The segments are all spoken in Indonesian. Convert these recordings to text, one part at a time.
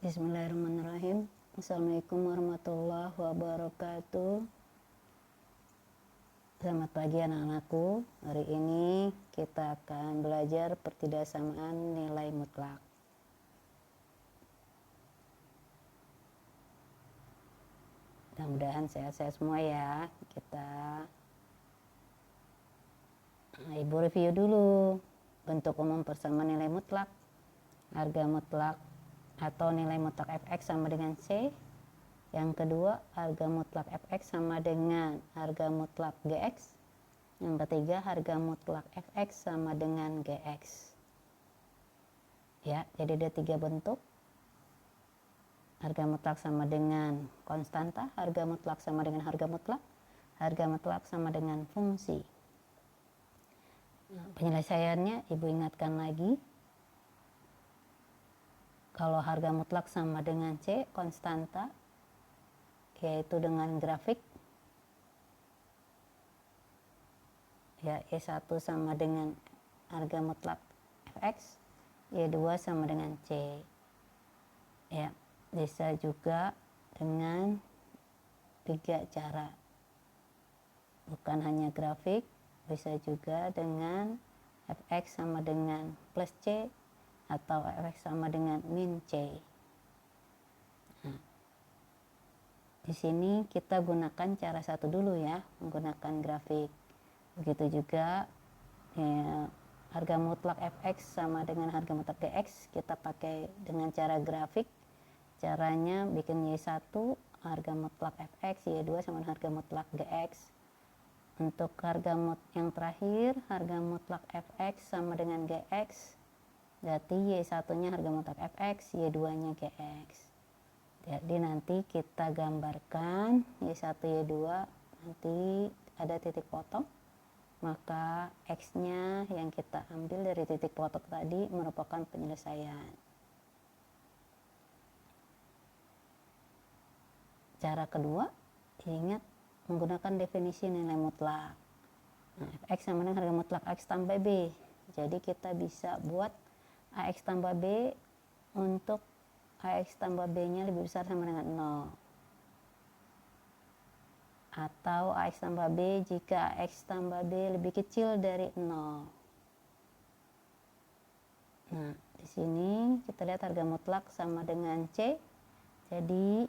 Bismillahirrahmanirrahim. Assalamualaikum warahmatullahi wabarakatuh. Selamat pagi anak-anakku. Hari ini kita akan belajar pertidaksamaan nilai mutlak. Mudah-mudahan sehat-sehat semua ya. Ibu review dulu. Bentuk umum persamaan nilai mutlak. Harga mutlak atau nilai mutlak fx sama dengan C. Yang kedua, harga mutlak fx sama dengan harga mutlak gx. Yang ketiga, harga mutlak fx sama dengan gx. Ya, jadi ada 3 bentuk. Harga mutlak sama dengan konstanta, harga mutlak sama dengan harga mutlak sama dengan fungsi. Nah, penyelesaiannya Ibu ingatkan lagi. Kalau harga mutlak sama dengan C, konstanta, yaitu dengan grafik. Ya, Y1 sama dengan harga mutlak Fx, Y2 sama dengan C. Ya, bisa juga dengan 3 cara. Bukan hanya grafik, bisa juga dengan Fx sama dengan plus C, atau Fx sama dengan min C. Nah, di sini kita gunakan cara satu dulu ya, menggunakan grafik. Begitu juga ya, harga mutlak Fx sama dengan harga mutlak Gx kita pakai dengan cara grafik. Caranya bikin Y1 harga mutlak Fx, Y2 sama dengan harga mutlak Gx. Untuk yang terakhir, harga mutlak Fx sama dengan Gx. Berarti Y1-nya harga mutlak Fx, Y2-nya Gx. Jadi nanti kita gambarkan Y1, Y2, nanti ada titik potong. Maka X-nya yang kita ambil dari titik potong tadi merupakan penyelesaian. Cara kedua, ingat menggunakan definisi nilai mutlak. Nah, Fx sama dengan harga mutlak X tambah B. Jadi kita bisa buat AX tambah B untuk AX tambah B-nya lebih besar sama dengan 0. Atau AX tambah B jika AX tambah B lebih kecil dari 0. Nah, di sini kita lihat harga mutlak sama dengan C. Jadi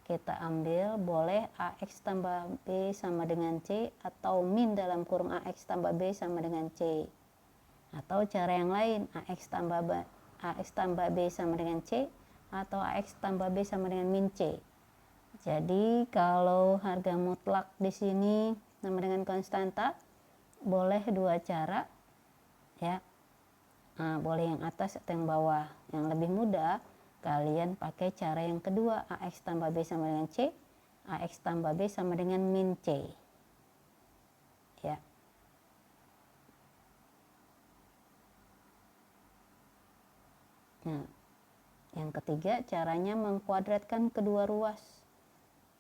kita ambil boleh AX tambah B sama dengan C atau min dalam kurung AX tambah B sama dengan C. Atau cara yang lain, AX tambah B sama dengan C atau AX tambah B sama dengan min C. Jadi kalau harga mutlak di sini sama dengan konstanta, boleh 2 cara ya. Nah, boleh yang atas atau yang bawah. Yang lebih mudah kalian pakai cara yang kedua, AX tambah B sama dengan C, AX tambah B sama dengan min C. Ya. Nah, yang ketiga caranya mengkuadratkan kedua ruas.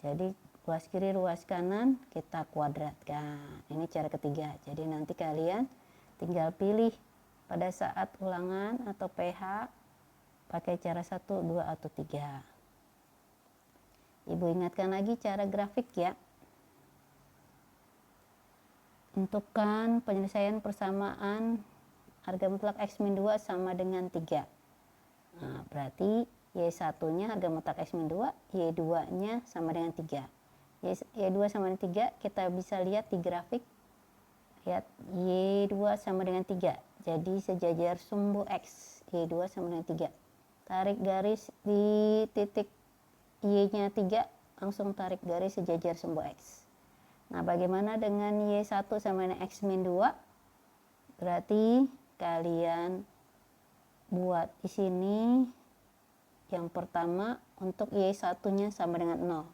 Jadi ruas kiri, ruas kanan kita kuadratkan. Ini cara ketiga. Jadi nanti kalian tinggal pilih pada saat ulangan atau PH pakai cara 1, 2, atau 3. Ibu ingatkan lagi cara grafik ya. Tentukan penyelesaian persamaan harga mutlak X-2 sama dengan 3. Nah, berarti Y1-nya harga mutlak X-2, Y2-nya sama dengan 3. Y2 sama dengan 3 kita bisa lihat di grafik. Lihat Y2 sama dengan 3. Jadi sejajar sumbu X. Y2 sama dengan 3. Tarik garis di titik Y-nya 3, langsung tarik garis sejajar sumbu X. Nah, bagaimana dengan Y1 sama dengan X-2? Berarti kalian buat di sini yang pertama untuk Y1-nya sama dengan 0.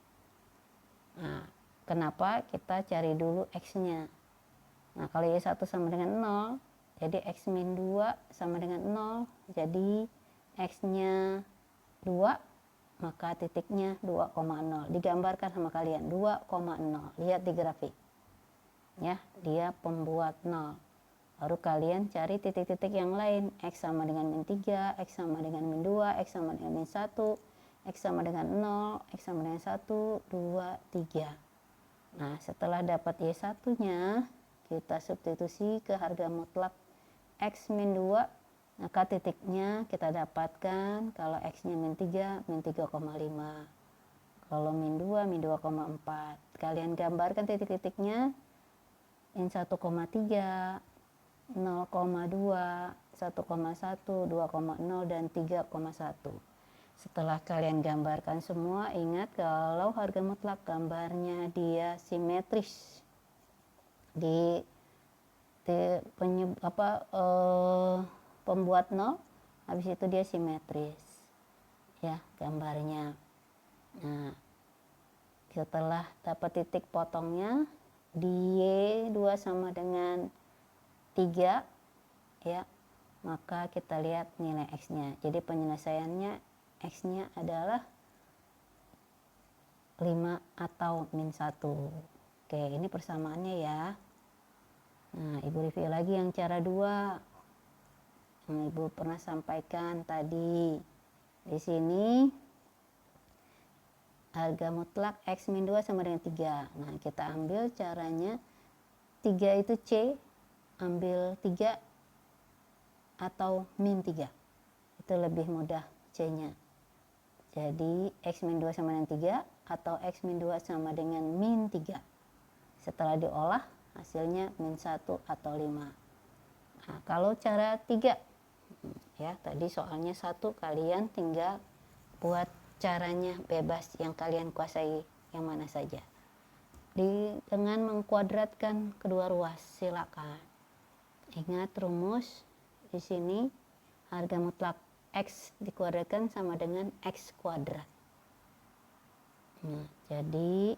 Nah, kenapa kita cari dulu X-nya? Nah, kalau Y1 sama dengan 0, jadi X-2 sama dengan 0, jadi X-nya 2, maka titiknya 2,0. Digambarkan sama kalian 2,0. Lihat di grafik. Ya, dia pembuat 0. Baru kalian cari titik-titik yang lain. X sama dengan min 3, X sama dengan min 2, X sama dengan min 1, X sama dengan 0, X sama dengan 1, 2, 3. Nah, setelah dapat Y1-nya, kita substitusi ke harga mutlak X min 2, maka titiknya kita dapatkan kalau X-nya min 3, min 3,5. Kalau min 2, min 2,4. Kalian gambarkan titik-titiknya. Min 1,3, 0,2, 1,1, 2,0, dan 3,1. Setelah kalian gambarkan semua, ingat kalau harga mutlak gambarnya dia simetris. Pembuat 0, habis itu dia simetris. Ya, gambarnya. Nah, setelah dapat titik potongnya, di Y2 sama dengan 3, ya, maka kita lihat nilai X-nya. Jadi penyelesaiannya X-nya adalah 5 atau min 1. Oke, ini persamaannya ya. Nah, Ibu review lagi yang cara 2. Yang Ibu pernah sampaikan tadi. Di sini harga mutlak X min 2 sama dengan 3. Nah, kita ambil caranya 3 itu C, ambil 3 atau min 3. Itu lebih mudah C-nya. Jadi X min 2 sama dengan 3 atau X min 2 sama dengan min 3. Setelah diolah hasilnya min 1 atau 5. Nah, kalau cara 3, ya tadi soalnya 1, kalian tinggal buat caranya bebas yang kalian kuasai yang mana saja. Dengan mengkuadratkan kedua ruas, silakan. Ingat rumus di sini harga mutlak X dikuadratkan sama dengan X kuadrat. Nah, jadi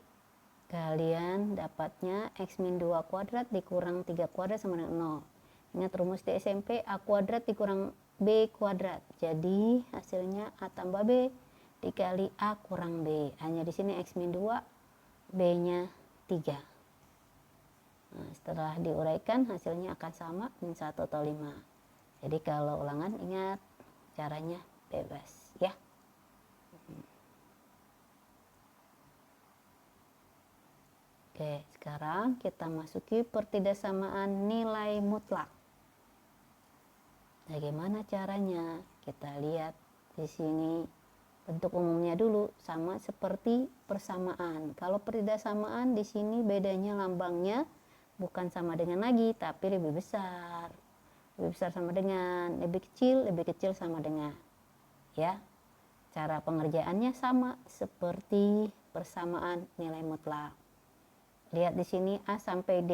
kalian dapatnya X min 2 kuadrat dikurang 3 kuadrat sama dengan 0. Ingat rumus di SMP, A kuadrat dikurang B kuadrat. Jadi hasilnya A tambah B dikali A kurang B. Hanya di sini X min 2, B-nya 3. Nah, setelah diuraikan hasilnya akan sama min 1 atau 5. Jadi kalau ulangan ingat caranya bebas ya. Oke, sekarang kita masuki pertidaksamaan nilai mutlak. Bagaimana caranya? Kita lihat di sini bentuk umumnya dulu sama seperti persamaan. Kalau pertidaksamaan di sini bedanya lambangnya bukan sama dengan lagi, tapi lebih besar. Lebih besar sama dengan, lebih kecil sama dengan. Ya. Cara pengerjaannya sama seperti persamaan nilai mutlak. Lihat di sini A sampai D.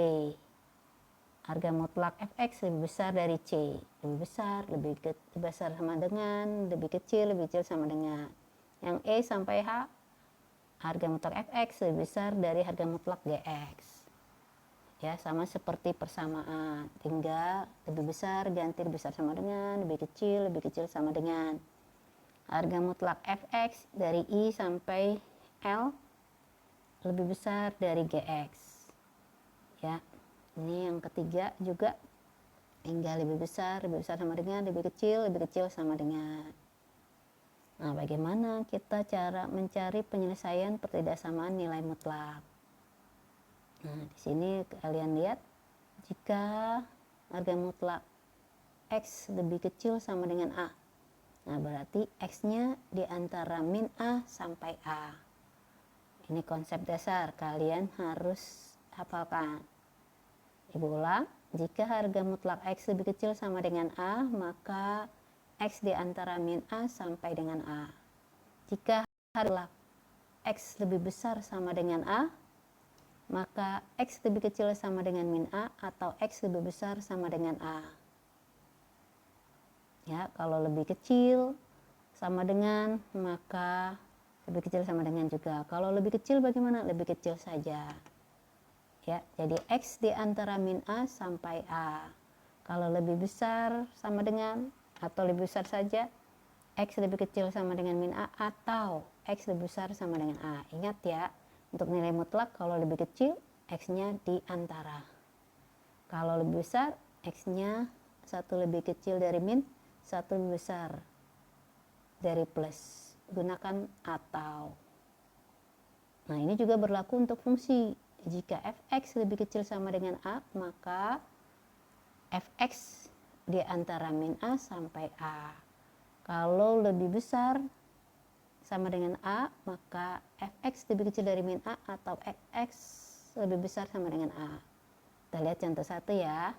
Harga mutlak Fx lebih besar dari C. Lebih besar sama dengan, lebih kecil sama dengan. Yang E sampai H, harga mutlak Fx lebih besar dari harga mutlak Gx. Ya, sama seperti persamaan. Tinggal lebih besar ganti lebih besar sama dengan, lebih kecil sama dengan. Harga mutlak Fx dari I sampai L lebih besar dari Gx. Ya, ini yang ketiga juga tinggal lebih besar sama dengan, lebih kecil sama dengan. Nah, bagaimana kita cara mencari penyelesaian pertidaksamaan nilai mutlak? Nah, di sini kalian lihat jika harga mutlak X lebih kecil sama dengan A. Nah, berarti X-nya di antara min A sampai A. Ini konsep dasar, kalian harus hafalkan. Ibu ulang, jika harga mutlak X lebih kecil sama dengan A, maka X di antara min A sampai dengan A. Jika harga X lebih besar sama dengan A, maka X lebih kecil sama dengan min A atau X lebih besar sama dengan A. Ya, kalau lebih kecil sama dengan, maka lebih kecil sama dengan juga. Kalau lebih kecil bagaimana? Lebih kecil saja. Ya, jadi X di antara min A sampai A. Kalau lebih besar sama dengan atau lebih besar saja, X lebih kecil sama dengan min A atau X lebih besar sama dengan A. Ingat ya, untuk nilai mutlak kalau lebih kecil X-nya di antara. Kalau lebih besar X-nya 1 lebih kecil dari min, 1 lebih besar dari plus. Gunakan atau. Nah, ini juga berlaku untuk fungsi. Jika fx lebih kecil sama dengan a, maka fx di antara min a sampai a. Kalau lebih besar sama dengan a, maka fx lebih kecil dari min a atau fx lebih besar sama dengan a. Kita lihat contoh 1 ya.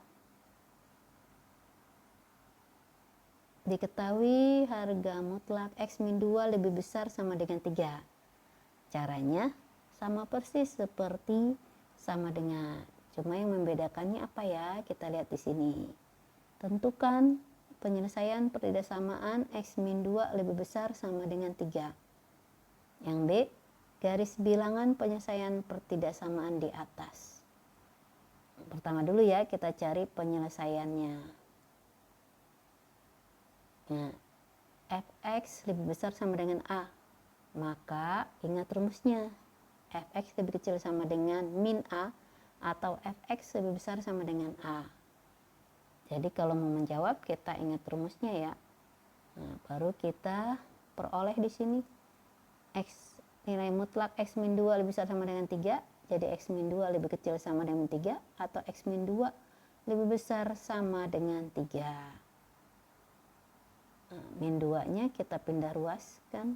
Diketahui harga mutlak X-2 lebih besar sama dengan 3. Caranya sama persis seperti sama dengan. Cuma yang membedakannya apa ya? Kita lihat di sini. Tentukan penyelesaian pertidaksamaan X-2 lebih besar sama dengan 3. Yang B, garis bilangan penyelesaian pertidaksamaan di atas. Pertama dulu ya, kita cari penyelesaiannya. Nah, fx lebih besar sama dengan a, maka ingat rumusnya, fx lebih kecil sama dengan min a atau fx lebih besar sama dengan a. Jadi kalau mau menjawab kita ingat rumusnya ya. Nah, baru kita peroleh di sini x nilai mutlak x-2 lebih besar sama dengan 3, jadi x-2 lebih kecil sama dengan 3 atau x-2 lebih besar sama dengan 3. Min 2-nya kita pindah ruaskan.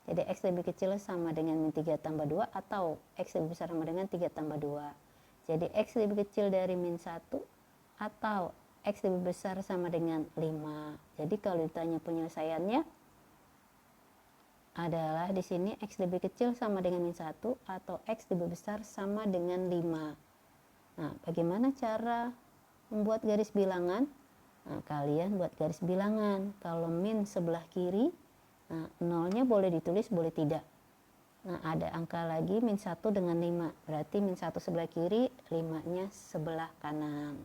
Jadi X lebih kecil sama dengan min 3 tambah 2 atau X lebih besar sama dengan 3 tambah 2. Jadi X lebih kecil dari min 1 atau X lebih besar sama dengan 5. Jadi kalau ditanya penyelesaiannya adalah di sini X lebih kecil sama dengan min 1 atau X lebih besar sama dengan 5. Nah, bagaimana cara membuat garis bilangan? Nah, kalian buat garis bilangan. Kalau min sebelah kiri, nah, nolnya boleh ditulis, boleh tidak. Nah, ada angka lagi min 1 dengan 5. Berarti min 1 sebelah kiri, 5-nya sebelah kanan.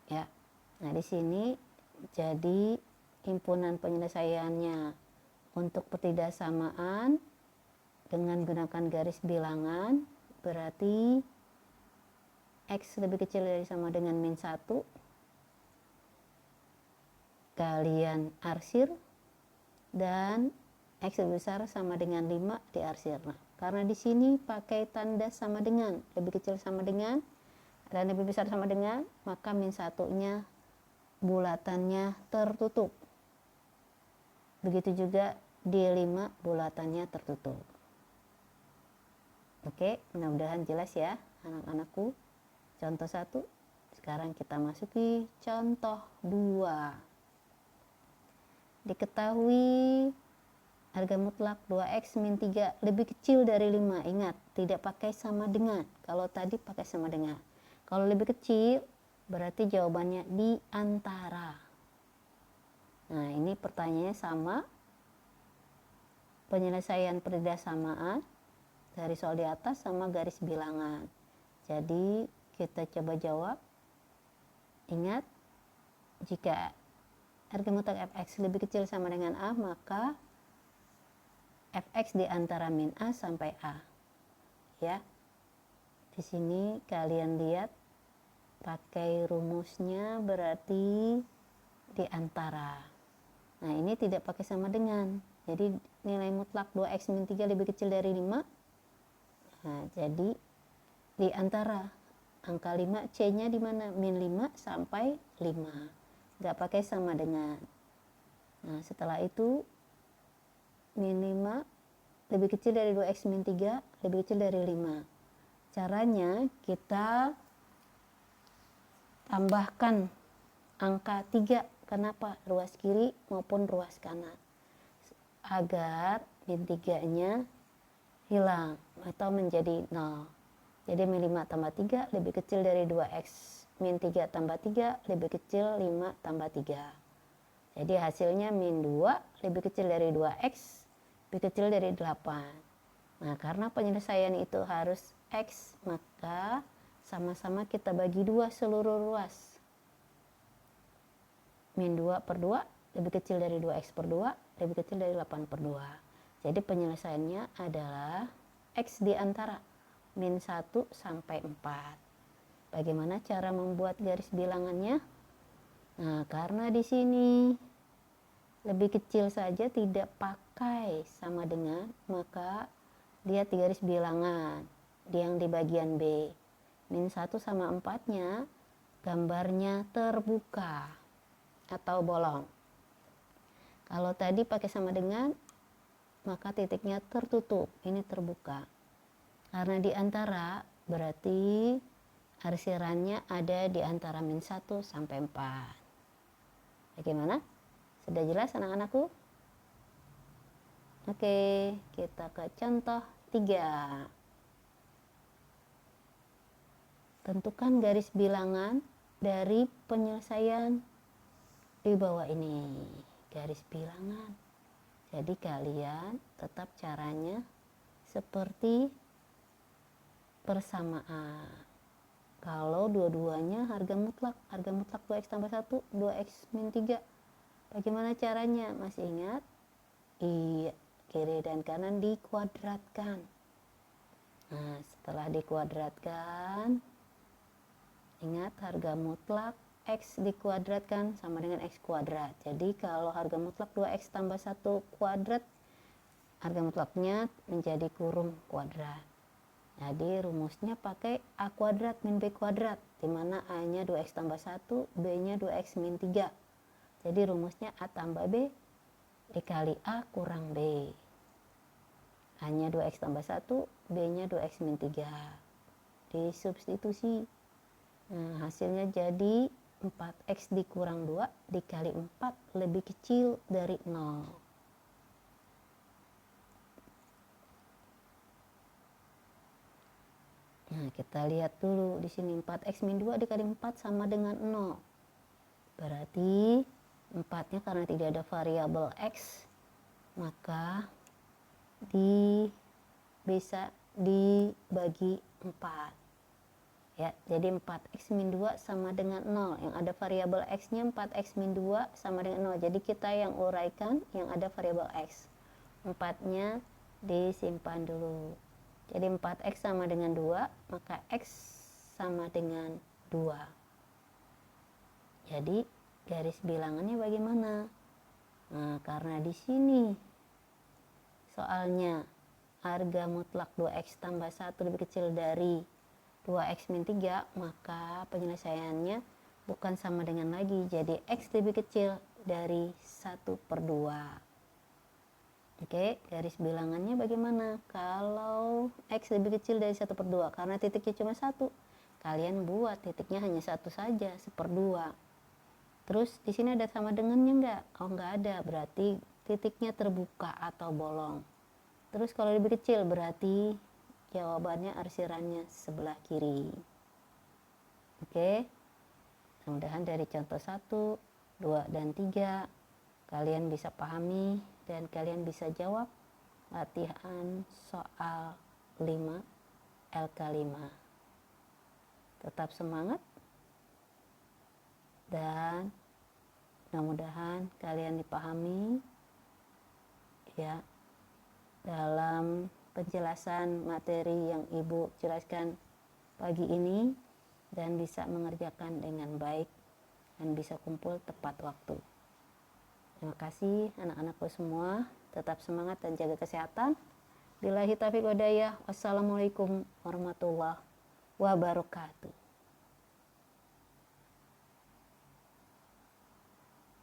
Ya. Nah, di sini jadi himpunan penyelesaiannya untuk pertidaksamaan dengan gunakan garis bilangan berarti X lebih kecil dari sama dengan min 1. Kalian arsir dan X lebih besar sama dengan 5 diarsir. Nah, karena di sini pakai tanda sama dengan, lebih kecil sama dengan dan lebih besar sama dengan, maka min 1-nya bulatannya tertutup. Begitu juga di 5 bulatannya tertutup. Oke, mudah-mudahan jelas ya anak-anakku. Contoh 1. Sekarang kita masuki contoh 2. Diketahui harga mutlak 2x min 3 lebih kecil dari 5. Ingat, tidak pakai sama dengan. Kalau tadi pakai sama dengan. Kalau lebih kecil, berarti jawabannya di antara. Nah, ini pertanyaannya sama. Penyelesaian pertidaksamaan dari soal di atas sama garis bilangan. Jadi, kita coba jawab. Ingat, jika harga mutlak fx lebih kecil sama dengan a, maka fx di antara min a sampai a. Ya. Di sini kalian lihat pakai rumusnya berarti di antara. Nah, ini tidak pakai sama dengan. Jadi nilai mutlak 2x min 3 lebih kecil dari 5. Nah, jadi di antara angka 5 C-nya di mana? Min 5 sampai 5. Nggak pakai sama dengan. Nah, setelah itu min 5 lebih kecil dari 2x min 3 lebih kecil dari 5. Caranya kita tambahkan angka 3. Kenapa? Ruas kiri maupun ruas kanan. Agar min 3-nya hilang atau menjadi 0. Jadi min 5 tambah 3 lebih kecil dari 2x min 3 tambah 3 lebih kecil 5 tambah 3. Jadi hasilnya min 2 lebih kecil dari 2x lebih kecil dari 8. Nah, karena penyelesaian itu harus x, maka sama-sama kita bagi 2 seluruh ruas. Min 2 per 2 lebih kecil dari 2x per 2 lebih kecil dari 8 per 2. Jadi penyelesaiannya adalah x di antara min 1 sampai 4. Bagaimana cara membuat garis bilangannya? Nah, karena di sini lebih kecil saja tidak pakai sama dengan, maka lihat di garis bilangan yang di bagian B. Min 1 sama 4-nya gambarnya terbuka atau bolong. Kalau tadi pakai sama dengan, maka titiknya tertutup, ini terbuka. Karena di antara, berarti arsirannya ada di antara min 1 sampai 4. Bagaimana? Sudah jelas anak-anakku? Oke, kita ke contoh 3. Tentukan garis bilangan dari penyelesaian di bawah ini. Garis bilangan. Jadi kalian tetap caranya seperti persamaan. Kalau dua-duanya harga mutlak 2x tambah 1, 2x min 3. Bagaimana caranya? Masih ingat? Iya, kiri dan kanan dikuadratkan. Nah, setelah dikuadratkan, ingat harga mutlak X dikuadratkan sama dengan X kuadrat. Jadi kalau harga mutlak 2X tambah 1 kuadrat, harga mutlaknya menjadi kurung kuadrat. Jadi rumusnya pakai A kuadrat min B kuadrat, dimana A nya 2X tambah 1, B nya 2X min 3. Jadi rumusnya A tambah B dikali A kurang B. A nya 2X tambah 1, B nya 2X min 3. Disubstitusi. Nah, hasilnya jadi 4x dikurang 2 dikali 4 lebih kecil dari 0. Nah, kita lihat dulu di sini 4x min 2 dikali 4 sama dengan 0. Berarti 4-nya karena tidak ada variabel x, maka bisa dibagi 4. Ya, jadi 4x min 2 sama dengan 0. Yang ada variabel x-nya 4x min 2 sama dengan 0. Jadi kita yang uraikan yang ada variabel x. 4-nya disimpan dulu. Jadi 4x sama dengan 2, maka x sama dengan 2. Jadi garis bilangannya bagaimana? Nah, karena di sini soalnya harga mutlak 2x tambah 1 lebih kecil dari 2x min 3, maka penyelesaiannya bukan sama dengan lagi, jadi x lebih kecil dari 1/2. Oke, garis bilangannya bagaimana? Kalau x lebih kecil dari 1/2, karena titiknya cuma 1, kalian buat titiknya hanya 1 saja, 1/2. Terus di sini ada sama dengannya enggak? Oh, enggak ada, berarti titiknya terbuka atau bolong. Terus kalau lebih kecil berarti jawabannya arsirannya sebelah kiri. Oke, mudah-mudahan dari contoh 1, 2, dan 3 kalian bisa pahami dan kalian bisa jawab latihan soal 5 LK5. Tetap semangat dan mudah-mudahan kalian dipahami ya dalam penjelasan materi yang Ibu jelaskan pagi ini dan bisa mengerjakan dengan baik dan bisa kumpul tepat waktu. Terima kasih anak-anakku semua, tetap semangat dan jaga kesehatan. Billahi taufiq wal hidayah. Wassalamualaikum warahmatullahi wabarakatuh.